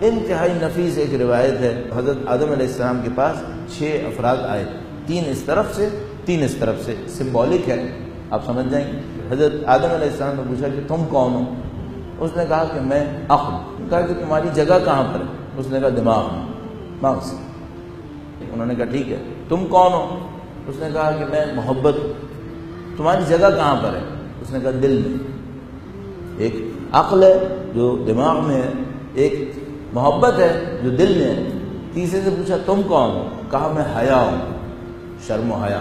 انتہائی نفیس ایک روایت ہے، حضرت آدم علیہ السلام کے پاس 6 افراد آئے، 3 اس طرف سے 3 اس طرف سے، سمبولک ہے، آپ سمجھ جائیں گے۔ حضرت آدم علیہ السلام نے پوچھا کہ تم کون ہو؟ اس نے کہا کہ میں عقل۔ کہا کہ تمہاری جگہ کہاں پر ہے؟ اس نے کہا دماغ میں، دماغ سے۔ انہوں نے کہا ٹھیک ہے، تم کون ہو؟ اس نے کہا کہ میں محبت۔ تمہاری جگہ کہاں پر ہے؟ اس نے کہا دل میں۔ ایک عقل ہے جو دماغ میں ہے، ایک محبت ہے جو دل میں ہے۔ تیسرے سے پوچھا تم کون ہو؟ کہا میں حیا ہوں، شرم و حیا۔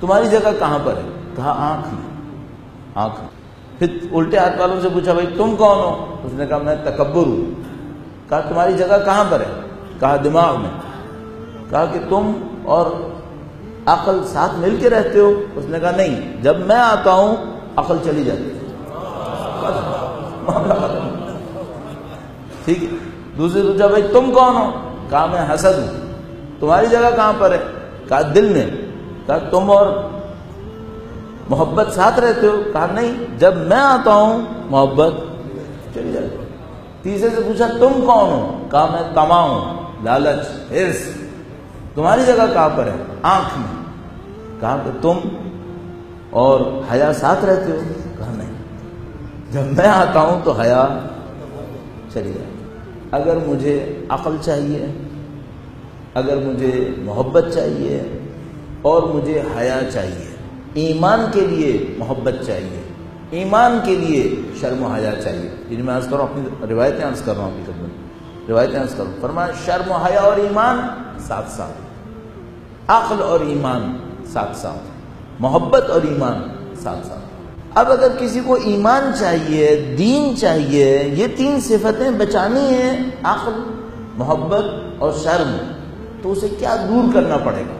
تمہاری جگہ کہاں پر ہے؟ کہا آنکھ میں، آنکھ میں۔ پھر الٹے ہاتھ والوں سے پوچھا بھائی تم کون ہو؟ اس نے کہا میں تکبر ہوں۔ کہا تمہاری جگہ کہاں پر ہے؟ کہا دماغ میں۔ کہا کہ تم اور عقل ساتھ مل کے رہتے ہو؟ اس نے کہا نہیں، جب میں آتا ہوں عقل چلی جاتی ہے۔ ٹھیک ہے۔ دوسرے پوچھا بھائی تم کون ہو؟ کہا میں حسد ہوں۔ تمہاری جگہ کہاں پر ہے؟ کہا دل میں۔ کہا تم اور محبت ساتھ رہتے ہو؟ کہا نہیں، جب میں آتا ہوں محبت چلی جاتی ہے۔ تیسرے سے پوچھا تم کون ہو؟ کہا میں طمع ہوں، لالچ، حرص۔ تمہاری جگہ کہاں پر ہے؟ آنکھ میں۔ کہا کہ تم اور حیا ساتھ رہتے ہو؟ کہا نہیں، جب میں آتا ہوں تو حیا چلی جاتی۔ اگر مجھے عقل چاہیے، اگر مجھے محبت چاہیے اور مجھے حیا چاہیے، ایمان کے لیے محبت چاہیے، ایمان کے لیے شرم و حیا چاہیے۔ جن میں عرض کر رہا ہوں، اپنی روایتیں عرض کر رہا ہوں، اپنی خدمت روایتیں عرض کر رہا ہوں۔ فرمایا شرم و حیا اور ایمان ساتھ ساتھ، عقل اور ایمان ساتھ ساتھ، محبت اور ایمان ساتھ ساتھ۔ اب اگر کسی کو ایمان چاہیے، دین چاہیے، یہ 3 صفتیں بچانی ہیں، عقل، محبت اور شرم، تو اسے کیا دور کرنا پڑے گا؟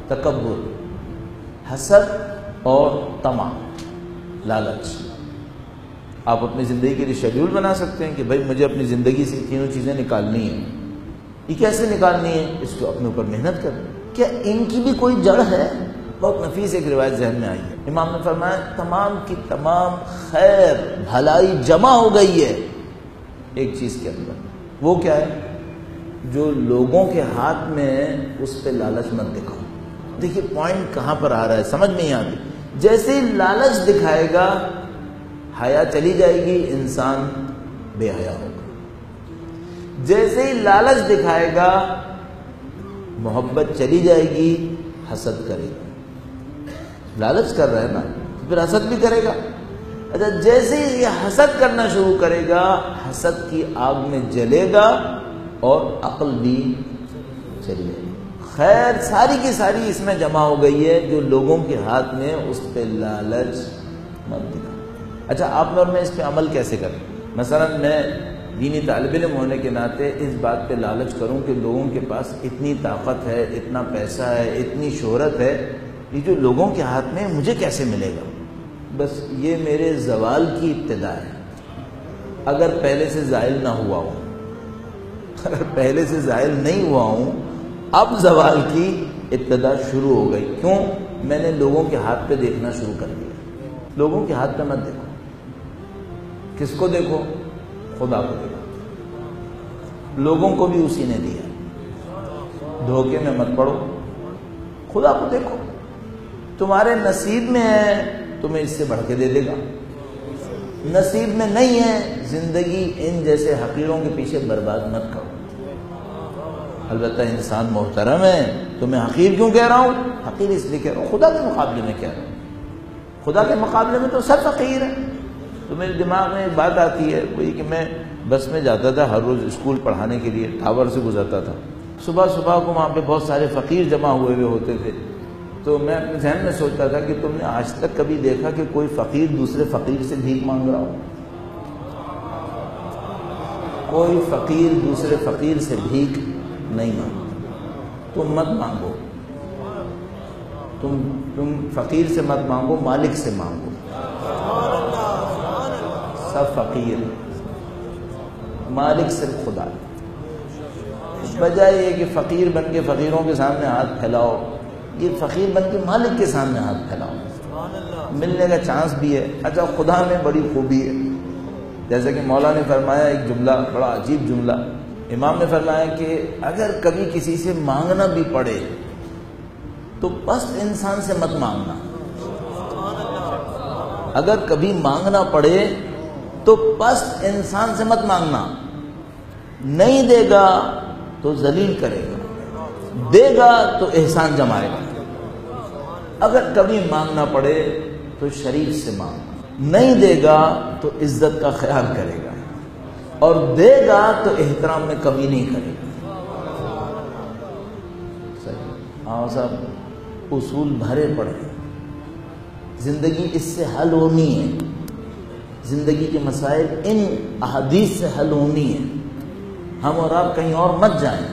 تکبر، حسد اور طمع، لالچ۔ آپ اپنی زندگی کے لیے شیڈول بنا سکتے ہیں کہ بھائی مجھے اپنی زندگی سے تینوں چیزیں نکالنی ہیں۔ یہ کیسے نکالنی ہے؟ اس کو اپنے اوپر محنت کریں۔ کیا ان کی بھی کوئی جڑ ہے؟ بہت نفیس ایک روایت ذہن میں آئی ہے۔ امام نے فرمایا تمام کی تمام خیر بھلائی جمع ہو گئی ہے ایک چیز کے اندر۔ وہ کیا ہے؟ جو لوگوں کے ہاتھ میں اس پہ لالچ مت دکھاؤ۔ دیکھیے پوائنٹ کہاں پر آ رہا ہے، سمجھ نہیں آتی۔ جیسے ہی لالچ دکھائے گا حیا چلی جائے گی، انسان بے حیا ہوگا۔ جیسے ہی لالچ دکھائے گا محبت چلی جائے گی، حسد کرے گا۔ لالچ کر رہا ہے نا، پھر حسد بھی کرے گا۔ اچھا جیسے ہی یہ حسد کرنا شروع کرے گا، حسد کی آگ میں جلے گا اور عقل بھی چلی جائے گی۔ خیر ساری کی ساری اس میں جمع ہو گئی ہے، جو لوگوں کے ہاتھ میں اس پہ لالچ مت دکھا۔ اچھا آپ اور میں اس پہ عمل کیسے کریں؟ مثلا میں دینی طالب علم ہونے کے ناطے اس بات پہ لالچ کروں کہ لوگوں کے پاس اتنی طاقت ہے، اتنا پیسہ ہے، اتنی شہرت ہے، یہ جو لوگوں کے ہاتھ میں مجھے کیسے ملے گا؟ بس یہ میرے زوال کی ابتدا ہے، اگر پہلے سے زائل نہ ہوا ہوں، اگر پہلے سے زائل نہیں ہوا ہوں، اب زوال کی ابتدا شروع ہو گئی۔ کیوں؟ میں نے لوگوں کے ہاتھ پہ دیکھنا شروع کر دیا۔ لوگوں کے ہاتھ پہ مت دیکھو، کس کو دیکھو؟ خدا کو دیکھو۔ لوگوں کو بھی اسی نے دیا، دھوکے میں مت پڑو، خدا کو دیکھو۔ تمہارے نصیب میں ہے تمہیں اس سے بڑھ کے دے دے گا، نصیب میں نہیں ہے زندگی ان جیسے حقیروں کے پیچھے برباد مت کرو۔ البتہ انسان محترم ہے، تو میں حقیر کیوں کہہ رہا ہوں؟ حقیر اس لیے کہہ رہا ہوں خدا کے مقابلے میں کہہ رہا ہوں، خدا کے مقابلے میں تو سب فقیر ہیں۔ تو میرے دماغ میں ایک بات آتی ہے، وہی کہ میں بس میں جاتا تھا ہر روز اسکول پڑھانے کے لیے، ٹاور سے گزرتا تھا، صبح صبح کو وہاں پہ بہت سارے فقیر جمع ہوئے ہوتے تھے۔ تو میں اپنے ذہن میں سوچتا تھا کہ تم نے آج تک کبھی دیکھا کہ کوئی فقیر دوسرے فقیر سے بھیک مانگ رہا ہو؟ کوئی فقیر دوسرے فقیر سے بھیک نہیں مانگتا۔ تم مت مانگو، تم فقیر سے مت مانگو، مالک سے مانگو۔ سب فقیر، مالک صرف خدا ہے۔ بجائے یہ کہ فقیر بن کے فقیروں کے سامنے ہاتھ پھیلاؤ، یہ فقیر بن کے مالک کے سامنے ہاتھ پھیلاؤ، ملنے کا چانس بھی ہے۔ اچھا خدا میں بڑی خوبی ہے، جیسے کہ مولا نے فرمایا ایک جملہ، بڑا عجیب جملہ، امام نے فرمایا کہ اگر کبھی کسی سے مانگنا بھی پڑے تو پست انسان سے مت مانگنا، اگر کبھی مانگنا پڑے تو پست انسان سے مت مانگنا، نہیں دے گا تو ذلیل کرے گا، دے گا تو احسان جمائے گا۔ اگر کبھی مانگنا پڑے تو شریف سے مانگنا، نہیں دے گا تو عزت کا خیال کرے گا، اور دے گا تو احترام میں کمی نہیں کرے گا۔ صحیح، ہاں صاحب، اصول بھرے پڑے ہیں، زندگی اس سے حل ہونی ہے، زندگی کے مسائل ان احادیث سے حل ہونی ہے۔ ہم اور آپ کہیں اور مت جائیں،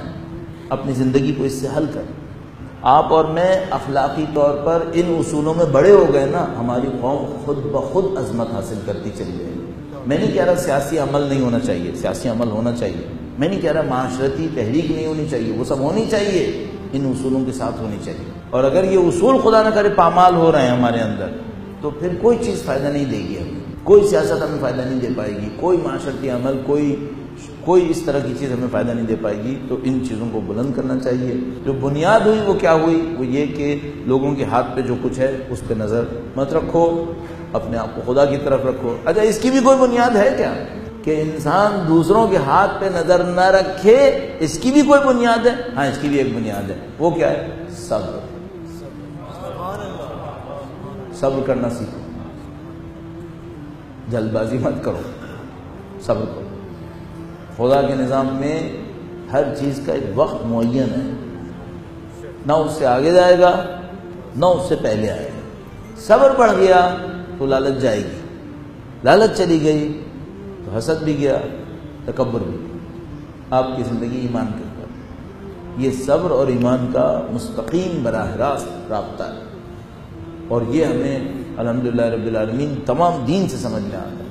اپنی زندگی کو اس سے حل کریں۔ آپ اور میں اخلاقی طور پر ان اصولوں میں بڑے ہو گئے نا، ہماری قوم خود بخود عظمت حاصل کرتی چلی جائے گی۔ میں نہیں کہہ رہا سیاسی عمل نہیں ہونا چاہیے، سیاسی عمل ہونا چاہیے، میں نہیں کہہ رہا معاشرتی تحریک نہیں ہونی چاہیے، وہ سب ہونی چاہیے، ان اصولوں کے ساتھ ہونی چاہیے۔ اور اگر یہ اصول خدا نہ کرے پامال ہو رہے ہیں ہمارے اندر، تو پھر کوئی چیز فائدہ نہیں دے گی ہمیں، کوئی سیاست ہمیں فائدہ نہیں دے پائے گی، کوئی معاشرتی عمل، کوئی اس طرح کی چیز ہمیں فائدہ نہیں دے پائے گی۔ تو ان چیزوں کو بلند کرنا چاہیے۔ جو بنیاد ہوئی وہ کیا ہوئی؟ وہ یہ کہ لوگوں کے ہاتھ پہ جو کچھ ہے اس پہ نظر مت رکھو، اپنے آپ کو خدا کی طرف رکھو۔ اچھا، اس کی بھی کوئی بنیاد ہے کیا کہ انسان دوسروں کے ہاتھ پہ نظر نہ رکھے؟ اس کی بھی کوئی بنیاد ہے؟ ہاں، اس کی بھی ایک بنیاد ہے۔ وہ کیا ہے؟ صبر۔ صبر کرنا سیکھو، جلد بازی مت کرو، صبر کرو۔ خدا کے نظام میں ہر چیز کا ایک وقت معین ہے، نہ اس سے آگے جائے گا نہ اس سے پہلے آئے گا۔ صبر بڑھ گیا تو لالچ جائے گی، لالچ چلی گئی تو حسد بھی گیا، تکبر بھی گیا۔ آپ کی زندگی ایمان کے اوپر، یہ صبر اور ایمان کا مستقیم براہ راست رابطہ ہے، اور یہ ہمیں الحمدللہ رب العالمین تمام دین سے سمجھ میں آتا ہے۔